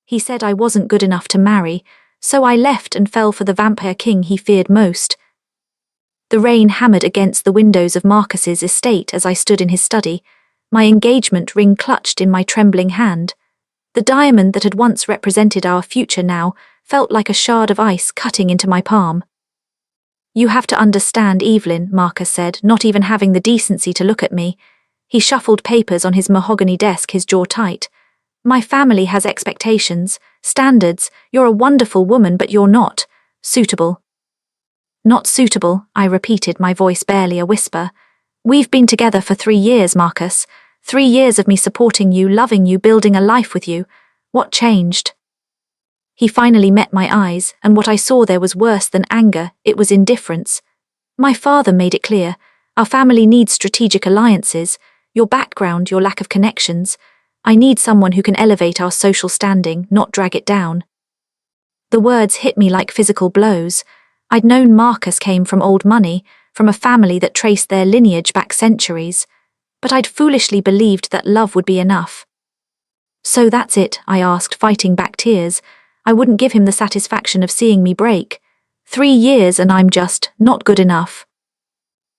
He said I wasn't good enough to marry, so I left and fell for the vampire king he feared most. The rain hammered against the windows of Marcus's estate as I stood in his study, my engagement ring clutched in my trembling hand. The diamond that had once represented our future now felt like a shard of ice cutting into my palm. "You have to understand, Evelyn," Marcus said, not even having the decency to look at me. He shuffled papers on his mahogany desk, his jaw tight. "My family has expectations, standards. You're a wonderful woman, but you're not suitable." "Not suitable," I repeated, my voice barely a whisper. "We've been together for 3 years, Marcus. 3 years of me supporting you, loving you, building a life with you. What changed?" He finally met my eyes, and what I saw there was worse than anger, it was indifference. "My father made it clear. Our family needs strategic alliances. Your background, your lack of connections. I need someone who can elevate our social standing, not drag it down." The words hit me like physical blows. I'd known Marcus came from old money, from a family that traced their lineage back centuries, but I'd foolishly believed that love would be enough. "So that's it?" I asked, fighting back tears. I wouldn't give him the satisfaction of seeing me break. 3 years and I'm just not good enough.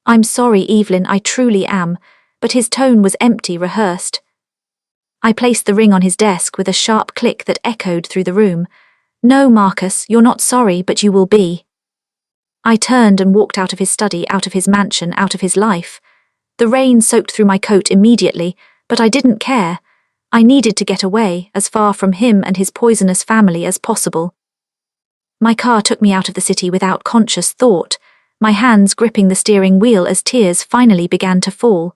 "I'm sorry, Evelyn, I truly am," but his tone was empty, rehearsed. I placed the ring on his desk with a sharp click that echoed through the room. "No, Marcus, you're not sorry, but you will be." I turned and walked out of his study, out of his mansion, out of his life. The rain soaked through my coat immediately, but I didn't care. I needed to get away, as far from him and his poisonous family as possible. My car took me out of the city without conscious thought, my hands gripping the steering wheel as tears finally began to fall.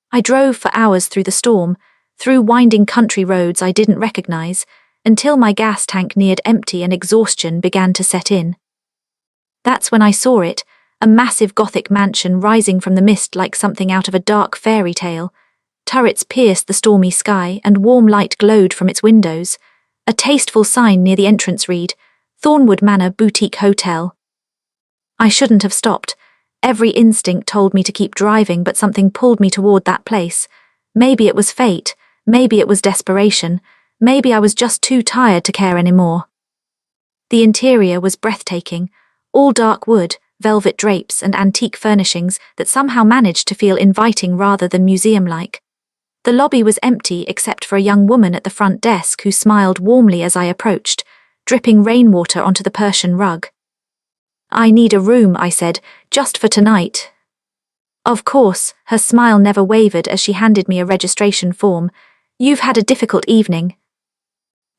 I drove for hours through the storm, through winding country roads I didn't recognize, until my gas tank neared empty and exhaustion began to set in. That's when I saw it, a massive Gothic mansion rising from the mist like something out of a dark fairy tale. Turrets pierced the stormy sky and warm light glowed from its windows. A tasteful sign near the entrance read, "Thornwood Manor Boutique Hotel." I shouldn't have stopped. Every instinct told me to keep driving, but something pulled me toward that place. Maybe it was fate, maybe it was desperation, maybe I was just too tired to care anymore. The interior was breathtaking, all dark wood, velvet drapes and antique furnishings that somehow managed to feel inviting rather than museum-like. The lobby was empty except for a young woman at the front desk who smiled warmly as I approached, dripping rainwater onto the Persian rug. "I need a room," I said, "just for tonight." "Of course," her smile never wavered as she handed me a registration form. "You've had a difficult evening."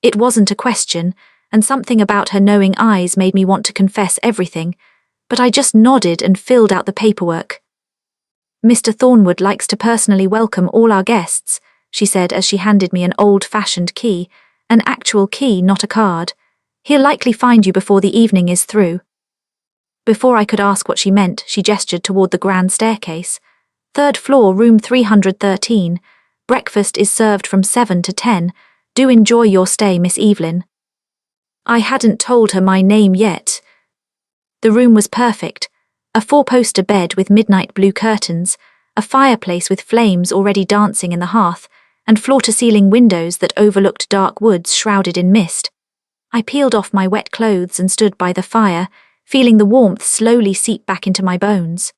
It wasn't a question, and something about her knowing eyes made me want to confess everything, but I just nodded and filled out the paperwork. "Mr. Thornwood likes to personally welcome all our guests," she said as she handed me an old-fashioned key, an actual key, not a card. "He'll likely find you before the evening is through." Before I could ask what she meant, she gestured toward the grand staircase. "3rd floor, room 313. Breakfast is served from 7 to 10. Do enjoy your stay, Miss Evelyn." I hadn't told her my name yet. The room was perfect. A 4-poster bed with midnight blue curtains, a fireplace with flames already dancing in the hearth, and floor-to-ceiling windows that overlooked dark woods shrouded in mist. I peeled off my wet clothes and stood by the fire, feeling the warmth slowly seep back into my bones.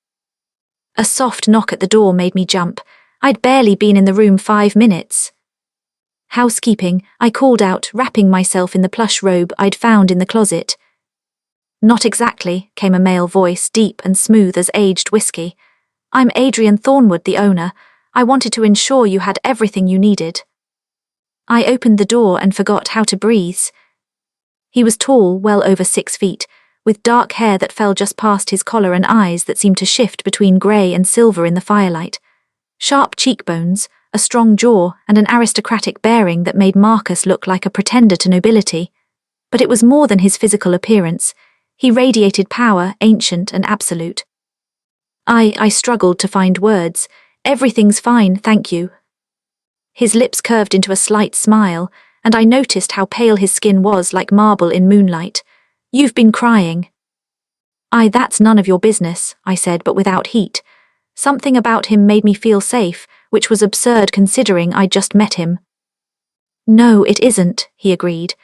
A soft knock at the door made me jump. I'd barely been in the room 5 minutes. "Housekeeping," I called out, wrapping myself in the plush robe I'd found in the closet. "Not exactly," came a male voice, deep and smooth as aged whiskey. "I'm Adrian Thornwood, the owner. I wanted to ensure you had everything you needed." I opened the door and forgot how to breathe. He was tall, well over 6 feet, with dark hair that fell just past his collar and eyes that seemed to shift between grey and silver in the firelight. Sharp cheekbones, a strong jaw, and an aristocratic bearing that made Marcus look like a pretender to nobility. But it was more than his physical appearance. He radiated power, ancient and absolute. I struggled to find words. "Everything's fine, thank you." His lips curved into a slight smile, and I noticed how pale his skin was, like marble in moonlight. "You've been crying." That's none of your business," I said, but without heat. Something about him made me feel safe, which was absurd considering I'd just met him. "No, it isn't," he agreed.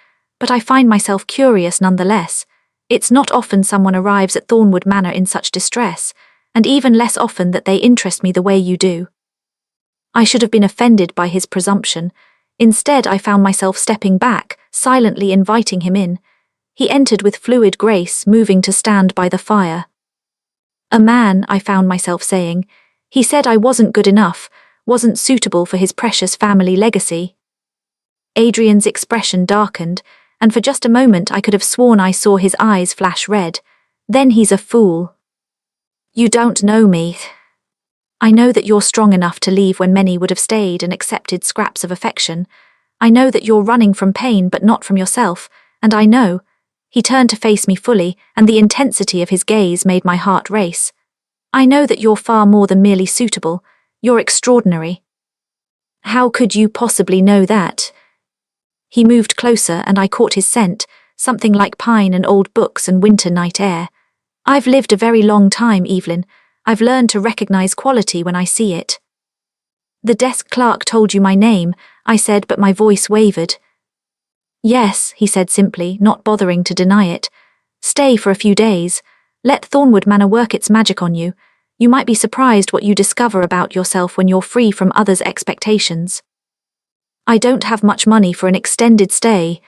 but I find myself curious nonetheless. It's not often someone arrives at Thornwood Manor in such distress, and even less often that they interest me the way you do. I should have been offended by his presumption. Instead, I found myself stepping back, silently inviting him in. He entered with fluid grace, moving to stand by the fire. A man, I found myself saying. He said I wasn't good enough, wasn't suitable for his precious family legacy. Adrian's expression darkened, and for just a moment I could have sworn I saw his eyes flash red. Then he's a fool. You don't know me. I know that you're strong enough to leave when many would have stayed and accepted scraps of affection. I know that you're running from pain but not from yourself, and I know. He turned to face me fully, and the intensity of his gaze made my heart race. I know that you're far more than merely suitable. You're extraordinary. How could you possibly know that? He moved closer and I caught his scent, something like pine and old books and winter night air. I've lived a very long time, Evelyn. I've learned to recognize quality when I see it. The desk clerk told you my name, I said, but my voice wavered. Yes, he said simply, not bothering to deny it. Stay for a few days. Let Thornwood Manor work its magic on you. You might be surprised what you discover about yourself when you're free from others' expectations. I don't have much money for an extended stay.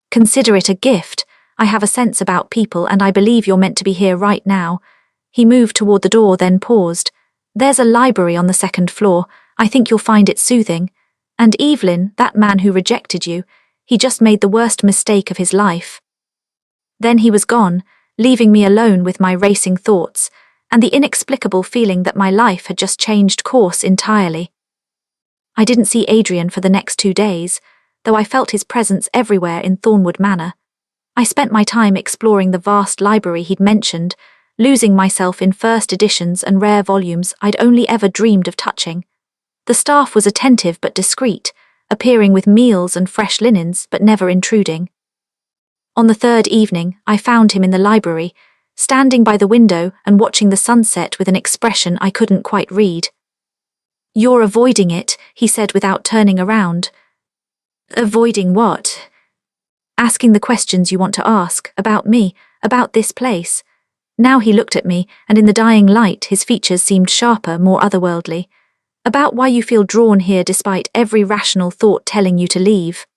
Consider it a gift. I have a sense about people and I believe you're meant to be here right now. He moved toward the door, then paused. There's a library on the second floor. I think you'll find it soothing. And Evelyn, that man who rejected you, he just made the worst mistake of his life. Then he was gone, leaving me alone with my racing thoughts, and the inexplicable feeling that my life had just changed course entirely. I didn't see Adrian for the next 2 days, though I felt his presence everywhere in Thornwood Manor. I spent my time exploring the vast library he'd mentioned, losing myself in first editions and rare volumes I'd only ever dreamed of touching. The staff was attentive but discreet, appearing with meals and fresh linens but never intruding. On the third evening, I found him in the library, standing by the window and watching the sunset with an expression I couldn't quite read. You're avoiding it, he said without turning around. Avoiding what? Asking the questions you want to ask, about me, about this place. Now he looked at me, and in the dying light his features seemed sharper, more otherworldly. About why you feel drawn here despite every rational thought telling you to leave.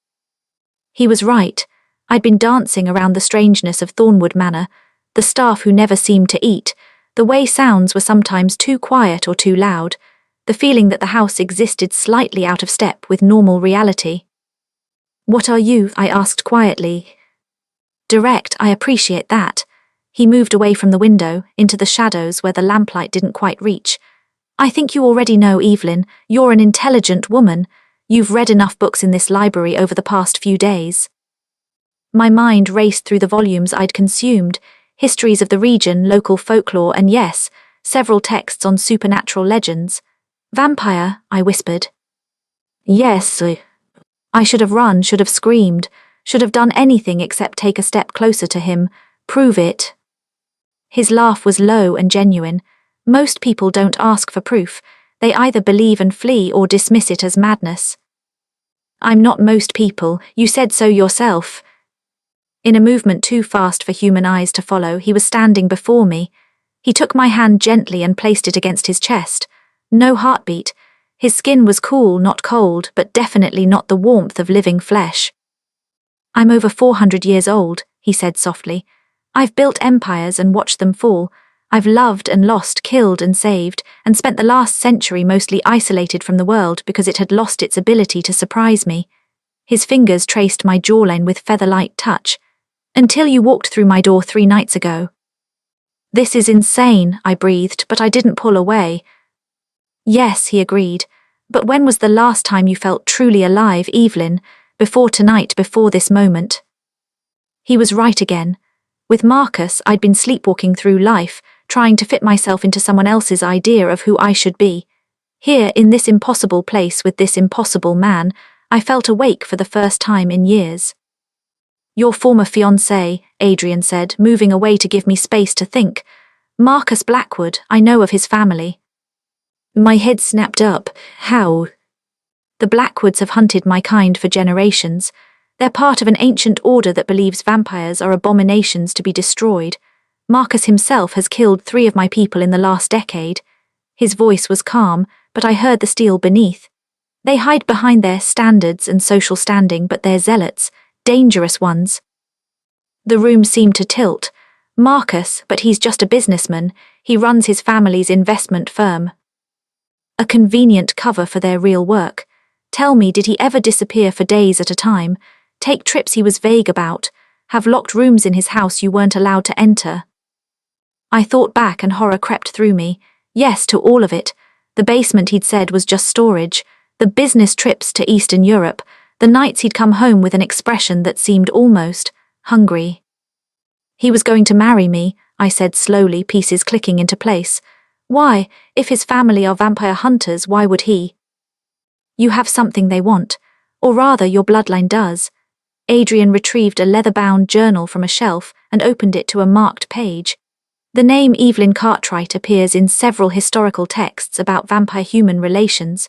He was right. I'd been dancing around the strangeness of Thornwood Manor, the staff who never seemed to eat, the way sounds were sometimes too quiet or too loud, the feeling that the house existed slightly out of step with normal reality. What are you? I asked quietly. Direct, I appreciate that. He moved away from the window, into the shadows where the lamplight didn't quite reach. I think you already know, Evelyn, you're an intelligent woman. You've read enough books in this library over the past few days. My mind raced through the volumes I'd consumed, histories of the region, local folklore, and yes, several texts on supernatural legends. Vampire, I whispered. Yes. I should have run, should have screamed, should have done anything except take a step closer to him, prove it. His laugh was low and genuine. Most people don't ask for proof. They either believe and flee or dismiss it as madness. I'm not most people, you said so yourself. In a movement too fast for human eyes to follow, he was standing before me. He took my hand gently and placed it against his chest. No heartbeat. His skin was cool, not cold, but definitely not the warmth of living flesh. I'm over 400 years old, he said softly. I've built empires and watched them fall. I've loved and lost, killed and saved, and spent the last century mostly isolated from the world because it had lost its ability to surprise me. His fingers traced my jawline with feather-light touch. Until you walked through my door 3 nights ago. This is insane, I breathed, but I didn't pull away. Yes, he agreed. But when was the last time you felt truly alive, Evelyn? Before tonight, before this moment. He was right again. With Marcus, I'd been sleepwalking through life, trying to fit myself into someone else's idea of who I should be. Here, in this impossible place with this impossible man, I felt awake for the first time in years. Your former fiancé, Adrian said, moving away to give me space to think. Marcus Blackwood, I know of his family. My head snapped up. How? The Blackwoods have hunted my kind for generations. They're part of an ancient order that believes vampires are abominations to be destroyed. Marcus himself has killed 3 of my people in the last decade. His voice was calm, but I heard the steel beneath. They hide behind their standards and social standing, but they're zealots, dangerous ones. The room seemed to tilt. Marcus, but he's just a businessman. He runs his family's investment firm. A convenient cover for their real work. Tell me, did he ever disappear for days at a time? Take trips he was vague about? Have locked rooms in his house you weren't allowed to enter? I thought back and horror crept through me. Yes, to all of it. The basement he'd said was just storage. The business trips to Eastern Europe. The nights he'd come home with an expression that seemed almost hungry. He was going to marry me, I said slowly, pieces clicking into place. Why? If his family are vampire hunters, why would he? You have something they want. Or rather, your bloodline does. Adrian retrieved a leather-bound journal from a shelf and opened it to a marked page. The name Evelyn Cartwright appears in several historical texts about vampire-human relations.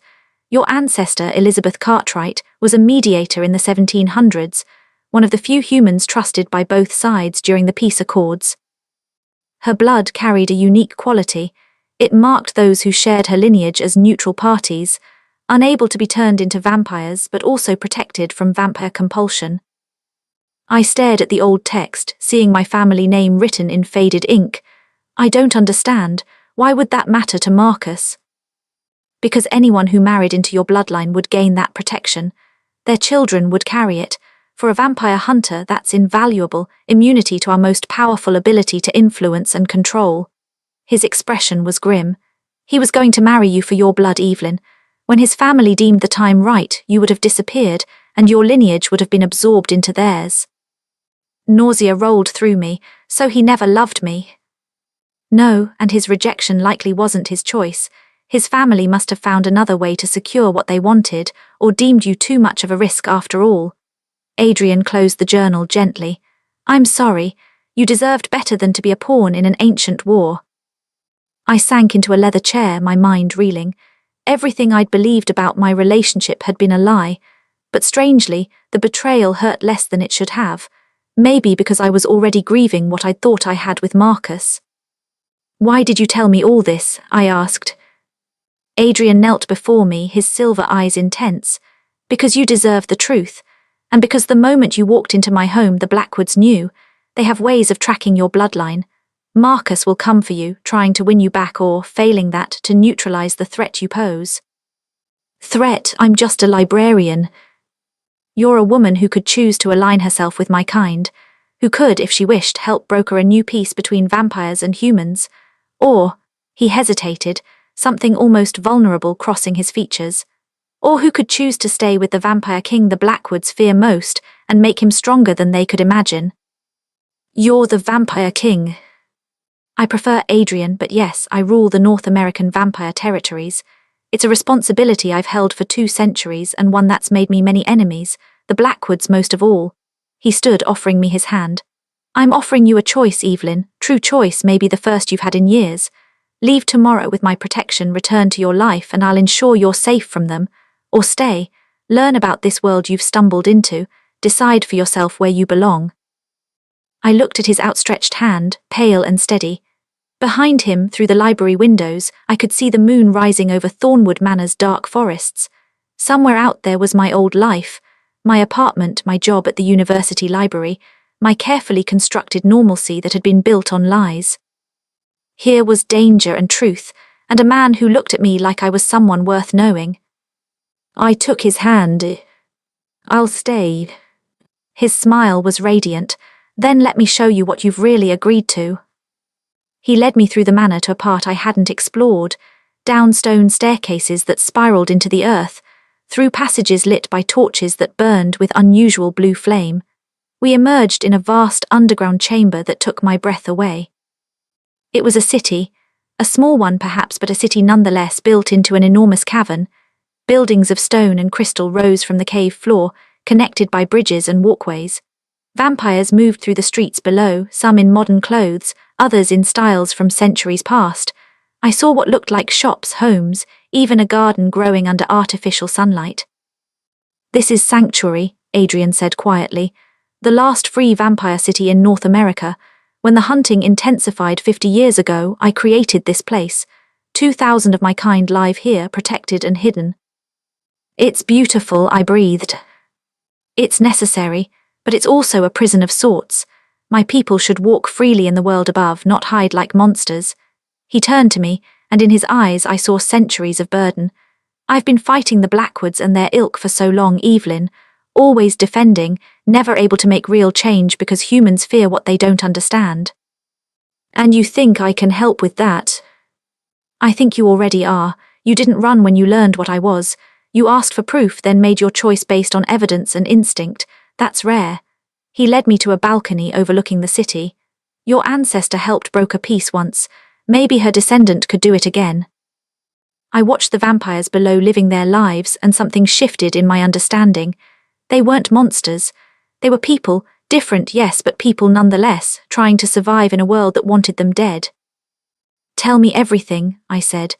Your ancestor, Elizabeth Cartwright, was a mediator in the 1700s, one of the few humans trusted by both sides during the peace accords. Her blood carried a unique quality. It marked those who shared her lineage as neutral parties, unable to be turned into vampires but also protected from vampire compulsion. I stared at the old text, seeing my family name written in faded ink. I don't understand. Why would that matter to Marcus? Because anyone who married into your bloodline would gain that protection. Their children would carry it. For a vampire hunter, that's invaluable, immunity to our most powerful ability to influence and control. His expression was grim. He was going to marry you for your blood, Evelyn. When his family deemed the time right, you would have disappeared, and your lineage would have been absorbed into theirs. Nausea rolled through me. So he never loved me. No, and his rejection likely wasn't his choice. His family must have found another way to secure what they wanted, or deemed you too much of a risk after all. Adrian closed the journal gently. I'm sorry. You deserved better than to be a pawn in an ancient war. I sank into a leather chair, my mind reeling. Everything I'd believed about my relationship had been a lie, but strangely, the betrayal hurt less than it should have. Maybe because I was already grieving what I'd thought I had with Marcus. Why did you tell me all this? I asked. Adrian knelt before me, his silver eyes intense. Because you deserve the truth, and because the moment you walked into my home the Blackwoods knew. They have ways of tracking your bloodline. Marcus will come for you, trying to win you back or, failing that, to neutralize the threat you pose. Threat? I'm just a librarian. You're a woman who could choose to align herself with my kind, who could, if she wished, help broker a new peace between vampires and humans. Or, he hesitated, something almost vulnerable crossing his features. Or who could choose to stay with the vampire king the Blackwoods fear most and make him stronger than they could imagine. You're the vampire king. I prefer Adrian, but yes, I rule the North American vampire territories. It's a responsibility I've held for 2 centuries and one that's made me many enemies, the Blackwoods most of all. He stood, offering me his hand. I'm offering you a choice, Evelyn. True choice, maybe the first you've had in years. Leave tomorrow with my protection, return to your life, and I'll ensure you're safe from them. Or stay, learn about this world you've stumbled into, decide for yourself where you belong. I looked at his outstretched hand, pale and steady. Behind him, through the library windows, I could see the moon rising over Thornwood Manor's dark forests. Somewhere out there was my old life, my apartment, my job at the university library, my carefully constructed normalcy that had been built on lies. Here was danger and truth, and a man who looked at me like I was someone worth knowing. I took his hand. I'll stay. His smile was radiant. Then let me show you what you've really agreed to. He led me through the manor to a part I hadn't explored, down stone staircases that spiraled into the earth, through passages lit by torches that burned with unusual blue flame. We emerged in a vast underground chamber that took my breath away. It was a city, a small one perhaps, but a city nonetheless, built into an enormous cavern. Buildings of stone and crystal rose from the cave floor, connected by bridges and walkways. Vampires moved through the streets below, some in modern clothes, others in styles from centuries past. I saw what looked like shops, homes, even a garden growing under artificial sunlight. This is sanctuary, Adrian said quietly. "The last free vampire city in North America. When the hunting intensified 50 years ago, I created this place. 2,000 of my kind live here, protected and hidden." "It's beautiful," I breathed. "It's necessary, but it's also a prison of sorts. My people should walk freely in the world above, not hide like monsters." He turned to me, and in his eyes I saw centuries of burden. "I've been fighting the Blackwoods and their ilk for so long, Evelyn. Always defending, never able to make real change because humans fear what they don't understand." "And you think I can help with that?" "I think you already are. You didn't run when you learned what I was. You asked for proof, then made your choice based on evidence and instinct. That's rare." He led me to a balcony overlooking the city. "Your ancestor helped broker peace once. Maybe her descendant could do it again." I watched the vampires below living their lives, and something shifted in my understanding. They weren't monsters. They were people, different, yes, but people nonetheless, trying to survive in a world that wanted them dead. "Tell me everything," I said.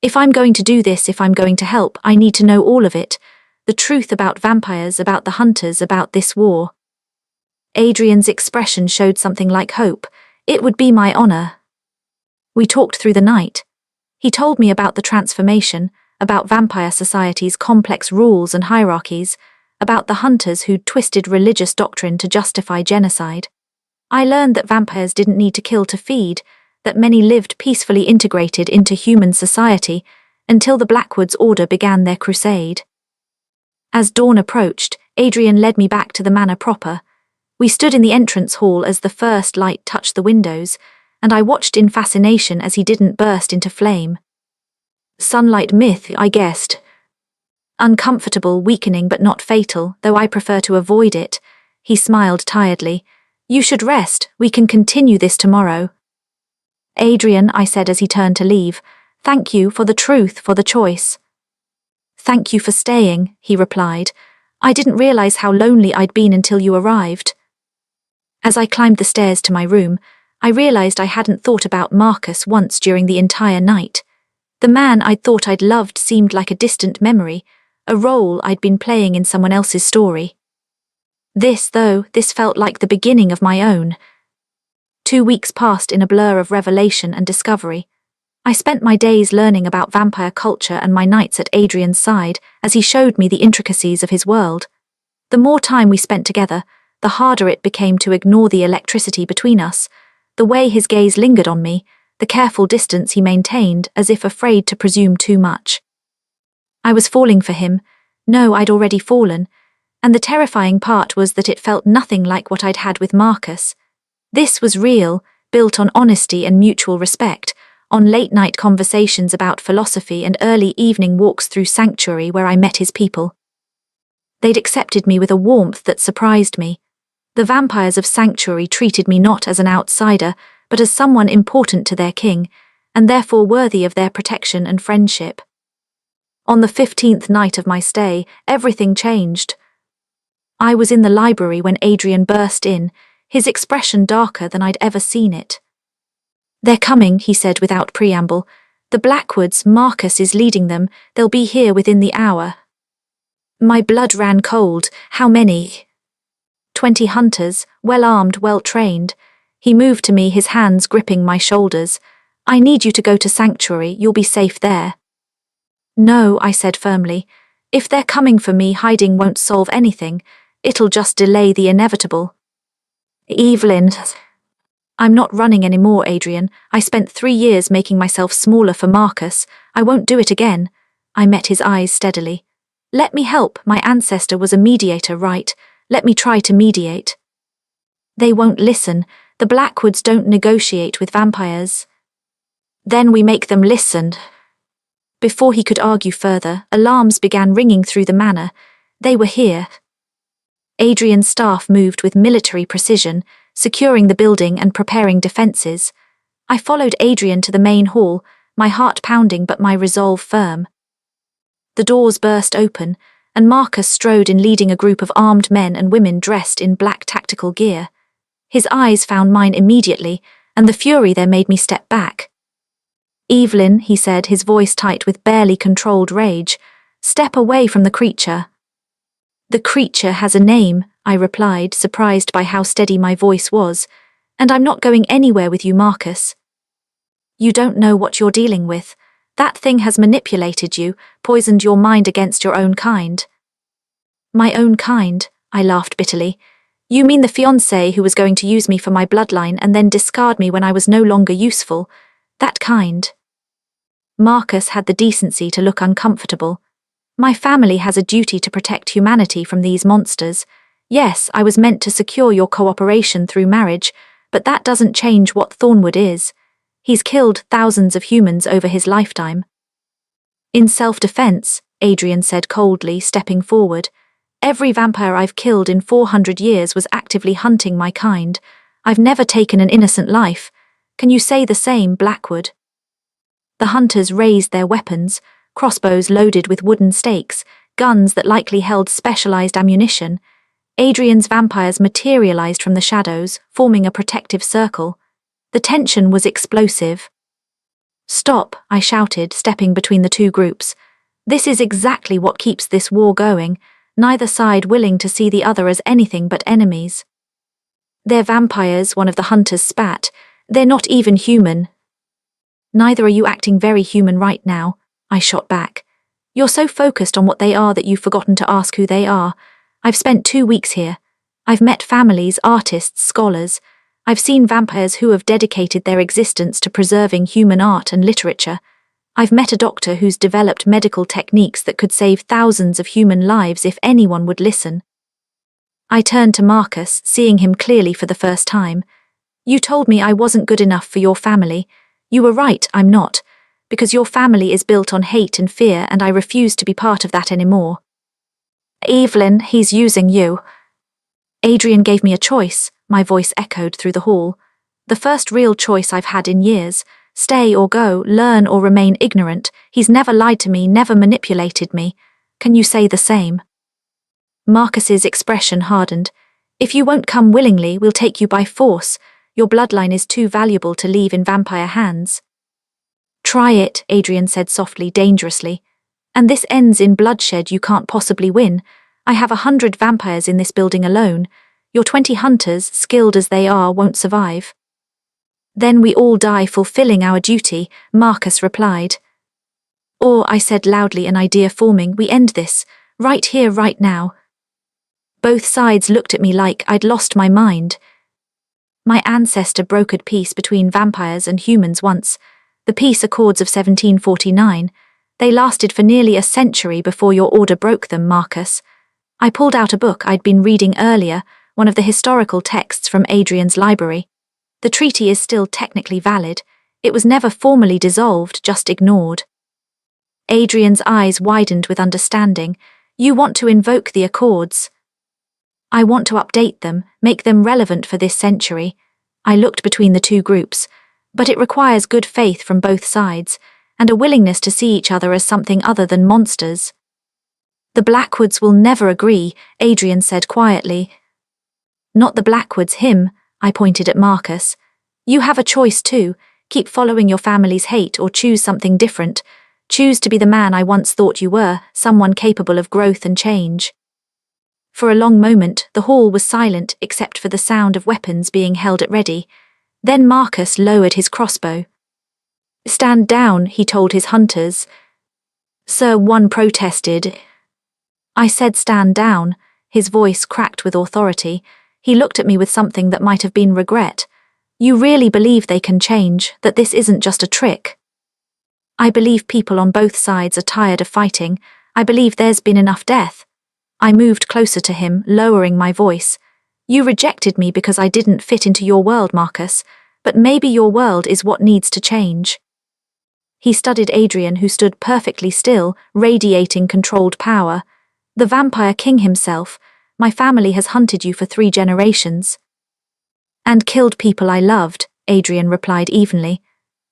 "If I'm going to do this, if I'm going to help, I need to know all of it. The truth about vampires, about the hunters, about this war." Adrian's expression showed something like hope. "It would be my honor." We talked through the night. He told me about the transformation, about vampire society's complex rules and hierarchies, about the hunters who'd twisted religious doctrine to justify genocide. I learned that vampires didn't need to kill to feed, that many lived peacefully integrated into human society until the Blackwoods Order began their crusade. As dawn approached, Adrian led me back to the manor proper. We stood in the entrance hall as the first light touched the windows, and I watched in fascination as he didn't burst into flame. Sunlight myth, I guessed. Uncomfortable, weakening but not fatal, though I prefer to avoid it. He smiled tiredly. "You should rest. We can continue this tomorrow." "Adrian," I said as he turned to leave, "thank you for the truth, for the choice." "Thank you for staying," he replied. "I didn't realize how lonely I'd been until you arrived." As I climbed the stairs to my room, I realized I hadn't thought about Marcus once during the entire night. The man I'd thought I'd loved seemed like a distant memory, a role I'd been playing in someone else's story. This felt like the beginning of my own. 2 weeks passed in a blur of revelation and discovery. I spent my days learning about vampire culture and my nights at Adrian's side as he showed me the intricacies of his world. The more time we spent together, the harder it became to ignore the electricity between us, the way his gaze lingered on me, the careful distance he maintained as if afraid to presume too much. I was falling for him. No, I'd already fallen. And the terrifying part was that it felt nothing like what I'd had with Marcus. This was real, built on honesty and mutual respect, on late-night conversations about philosophy and early evening walks through Sanctuary where I met his people. They'd accepted me with a warmth that surprised me. The vampires of Sanctuary treated me not as an outsider, but as someone important to their king, and therefore worthy of their protection and friendship. On the 15th night of my stay, everything changed. I was in the library when Adrian burst in, his expression darker than I'd ever seen it. "They're coming," he said without preamble. "The Blackwoods, Marcus is leading them. They'll be here within the hour." My blood ran cold. How many? 20 hunters, well-armed, well-trained. He moved to me, his hands gripping my shoulders. "I need you to go to Sanctuary. You'll be safe there." "No," I said firmly. "If they're coming for me, hiding won't solve anything. It'll just delay the inevitable." "Evelyn." "I'm not running anymore, Adrian. I spent 3 years making myself smaller for Marcus. I won't do it again." I met his eyes steadily. "Let me help. My ancestor was a mediator, right? Let me try to mediate." "They won't listen. The Blackwoods don't negotiate with vampires." "Then we make them listen." Before he could argue further, alarms began ringing through the manor. They were here. Adrian's staff moved with military precision, securing the building and preparing defenses. I followed Adrian to the main hall, my heart pounding but my resolve firm. The doors burst open, and Marcus strode in leading a group of armed men and women dressed in black tactical gear. His eyes found mine immediately, and the fury there made me step back. "Evelyn," he said, his voice tight with barely controlled rage, "step away from the creature." The creature has a name, I replied, surprised by how steady my voice was, and I'm not going anywhere with you, Marcus. You don't know what you're dealing with. That thing has manipulated you, poisoned your mind against your own kind. My own kind, I laughed bitterly. You mean the fiancé who was going to use me for my bloodline and then discard me when I was no longer useful? That kind. Marcus had the decency to look uncomfortable. My family has a duty to protect humanity from these monsters. Yes, I was meant to secure your cooperation through marriage, but that doesn't change what Thornwood is. He's killed thousands of humans over his lifetime. In self-defense, Adrian said coldly, stepping forward. Every vampire I've killed in 400 years was actively hunting my kind. I've never taken an innocent life. Can you say the same, Blackwood? The hunters raised their weapons, crossbows loaded with wooden stakes, guns that likely held specialized ammunition. Adrian's vampires materialized from the shadows, forming a protective circle. The tension was explosive. Stop, I shouted, stepping between the two groups. This is exactly what keeps this war going, neither side willing to see the other as anything but enemies. They're vampires, one of the hunters spat. They're not even human. Neither are you acting very human right now, I shot back. You're so focused on what they are that you've forgotten to ask who they are. I've spent 2 weeks here. I've met families, artists, scholars. I've seen vampires who have dedicated their existence to preserving human art and literature. I've met a doctor who's developed medical techniques that could save thousands of human lives if anyone would listen. I turned to Marcus, seeing him clearly for the first time. You told me I wasn't good enough for your family. You were right, I'm not, because your family is built on hate and fear, and I refuse to be part of that anymore. Evelyn, he's using you. Adrian gave me a choice, my voice echoed through the hall. The first real choice I've had in years. Stay or go, learn or remain ignorant. He's never lied to me, never manipulated me. Can you say the same? Marcus's expression hardened. If you won't come willingly, we'll take you by force. Your bloodline is too valuable to leave in vampire hands. Try it, Adrian said softly, dangerously. And this ends in bloodshed you can't possibly win. I have 100 vampires in this building alone. Your 20 hunters, skilled as they are, won't survive. Then we all die fulfilling our duty, Marcus replied. Or, I said loudly, an idea forming, we end this, right here, right now. Both sides looked at me like I'd lost my mind. My ancestor brokered peace between vampires and humans once, the peace accords of 1749. They lasted for nearly a century before your order broke them, Marcus. I pulled out a book I'd been reading earlier, one of the historical texts from Adrian's library. The treaty is still technically valid. It was never formally dissolved, just ignored. Adrian's eyes widened with understanding. You want to invoke the accords. I want to update them, make them relevant for this century. I looked between the two groups, but it requires good faith from both sides, and a willingness to see each other as something other than monsters. The Blackwoods will never agree, Adrian said quietly. Not the Blackwoods, him, I pointed at Marcus. You have a choice too. Keep following your family's hate or choose something different. Choose to be the man I once thought you were, someone capable of growth and change. For a long moment, the hall was silent except for the sound of weapons being held at ready. Then Marcus lowered his crossbow. Stand down, he told his hunters. Sir, one protested. I said stand down. His voice cracked with authority. He looked at me with something that might have been regret. You really believe they can change, that this isn't just a trick? I believe people on both sides are tired of fighting. I believe there's been enough death. I moved closer to him, lowering my voice. You rejected me because I didn't fit into your world, Marcus, but maybe your world is what needs to change. He studied Adrian, who stood perfectly still, radiating controlled power. The vampire king himself. My family has hunted you for 3 generations. And killed people I loved, Adrian replied evenly.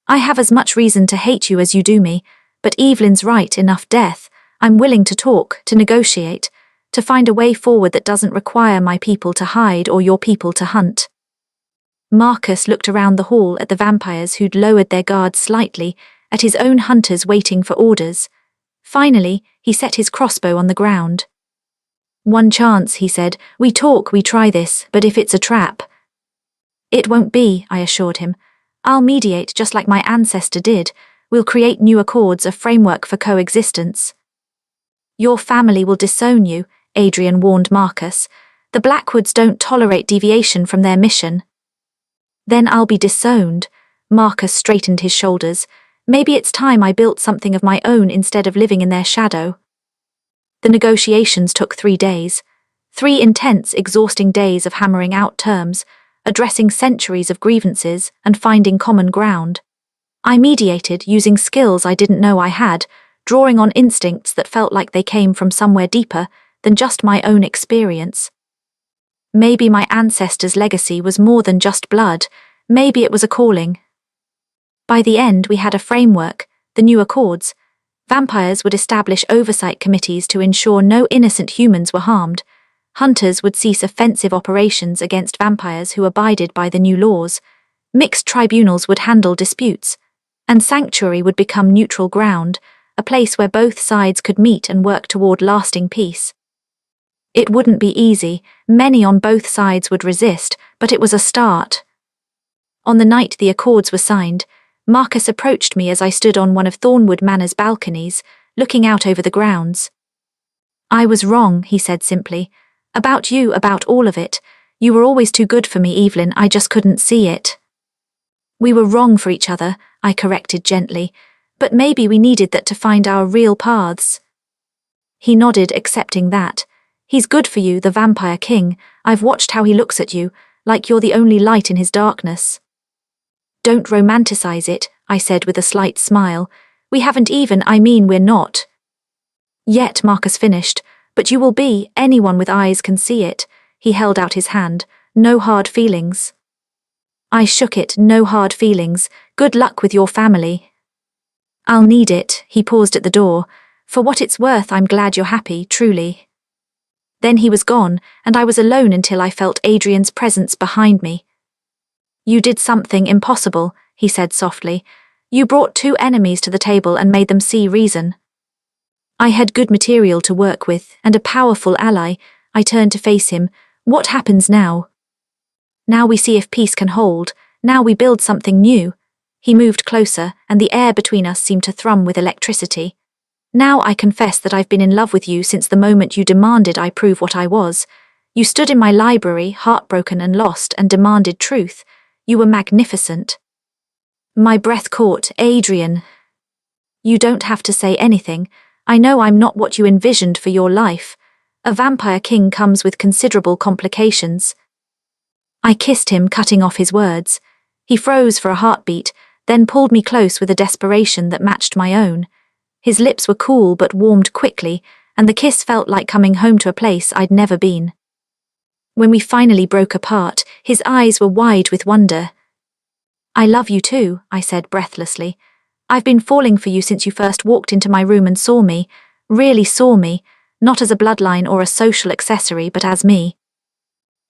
I have as much reason to hate you as you do me, but Evelyn's right, enough death. I'm willing to talk, to negotiate, to find a way forward that doesn't require my people to hide or your people to hunt. Marcus looked around the hall at the vampires who'd lowered their guards slightly, at his own hunters waiting for orders. Finally, he set his crossbow on the ground. One chance, he said. We talk, we try this, but if it's a trap... It won't be, I assured him. I'll mediate just like my ancestor did. We'll create new accords, a framework for coexistence. Your family will disown you, Adrian warned Marcus. The Blackwoods don't tolerate deviation from their mission. Then I'll be disowned. Marcus straightened his shoulders. Maybe it's time I built something of my own instead of living in their shadow. The negotiations took 3 days. 3 intense, exhausting days of hammering out terms, addressing centuries of grievances, and finding common ground. I mediated using skills I didn't know I had, drawing on instincts that felt like they came from somewhere deeper than just my own experience. Maybe my ancestors' legacy was more than just blood. Maybe it was a calling. By the end, we had a framework, the new accords. Vampires would establish oversight committees to ensure no innocent humans were harmed. Hunters would cease offensive operations against vampires who abided by the new laws. Mixed tribunals would handle disputes. And sanctuary would become neutral ground, a place where both sides could meet and work toward lasting peace. It wouldn't be easy. Many on both sides would resist, but it was a start. On the night the accords were signed, Marcus approached me as I stood on one of Thornwood Manor's balconies, looking out over the grounds. I was wrong, he said simply. About you, about all of it. You were always too good for me, Evelyn, I just couldn't see it. We were wrong for each other, I corrected gently, but maybe we needed that to find our real paths. He nodded, accepting that. He's good for you, the Vampire King. I've watched how he looks at you, like you're the only light in his darkness. Don't romanticize it, I said with a slight smile. We haven't even, we're not. Yet, Marcus finished, but you will be, anyone with eyes can see it. He held out his hand. No hard feelings. I shook it, no hard feelings. Good luck with your family. I'll need it, he paused at the door. For what it's worth, I'm glad you're happy, truly. Then he was gone, and I was alone until I felt Adrian's presence behind me. You did something impossible, he said softly. You brought 2 enemies to the table and made them see reason. I had good material to work with, and a powerful ally. I turned to face him. What happens now? Now we see if peace can hold. Now we build something new. He moved closer, and the air between us seemed to thrum with electricity. Now I confess that I've been in love with you since the moment you demanded I prove what I was. You stood in my library, heartbroken and lost, and demanded truth. You were magnificent. My breath caught. Adrian. You don't have to say anything. I know I'm not what you envisioned for your life. A vampire king comes with considerable complications. I kissed him, cutting off his words. He froze for a heartbeat, then pulled me close with a desperation that matched my own. His lips were cool but warmed quickly, and the kiss felt like coming home to a place I'd never been. When we finally broke apart, his eyes were wide with wonder. I love you too, I said breathlessly. I've been falling for you since you first walked into my room and saw me, really saw me, not as a bloodline or a social accessory, but as me.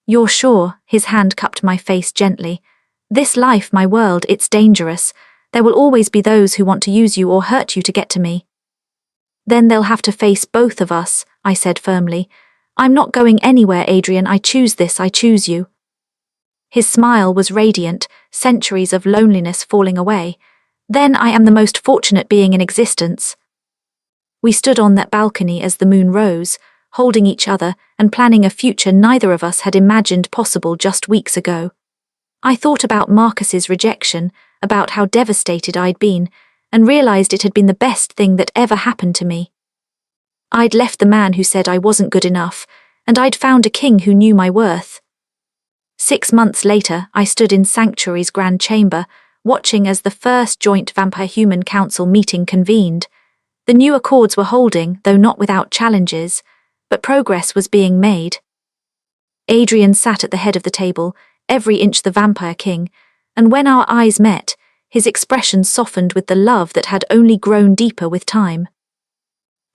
You're sure? His hand cupped my face gently. This life, my world, it's dangerous. There will always be those who want to use you or hurt you to get to me. Then they'll have to face both of us, I said firmly. I'm not going anywhere, Adrian. I choose this, I choose you. His smile was radiant, centuries of loneliness falling away. Then I am the most fortunate being in existence. We stood on that balcony as the moon rose, holding each other and planning a future neither of us had imagined possible just weeks ago. I thought about Marcus's rejection, about how devastated I'd been, and realized it had been the best thing that ever happened to me. I'd left the man who said I wasn't good enough, and I'd found a king who knew my worth. 6 months later, I stood in Sanctuary's grand chamber, watching as the first joint Vampire-Human Council meeting convened. The new accords were holding, though not without challenges, but progress was being made. Adrian sat at the head of the table, every inch the Vampire King, and when our eyes met, his expression softened with the love that had only grown deeper with time.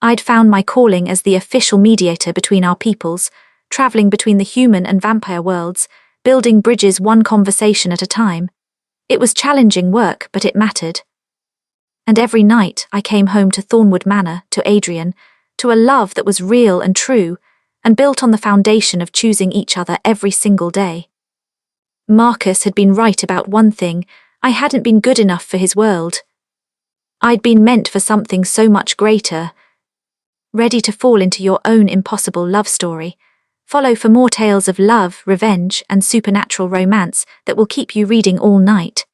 I'd found my calling as the official mediator between our peoples, traveling between the human and vampire worlds, building bridges one conversation at a time. It was challenging work, but it mattered. And every night I came home to Thornwood Manor, to Adrian, to a love that was real and true, and built on the foundation of choosing each other every single day. Marcus had been right about one thing: I hadn't been good enough for his world. I'd been meant for something so much greater. Ready to fall into your own impossible love story? Follow for more tales of love, revenge, and supernatural romance that will keep you reading all night.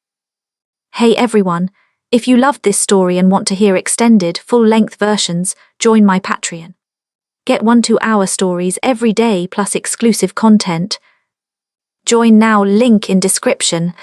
Hey everyone, if you loved this story and want to hear extended, full-length versions, join my Patreon. Get 1 2-hour stories every day plus exclusive content. Join now, link in description.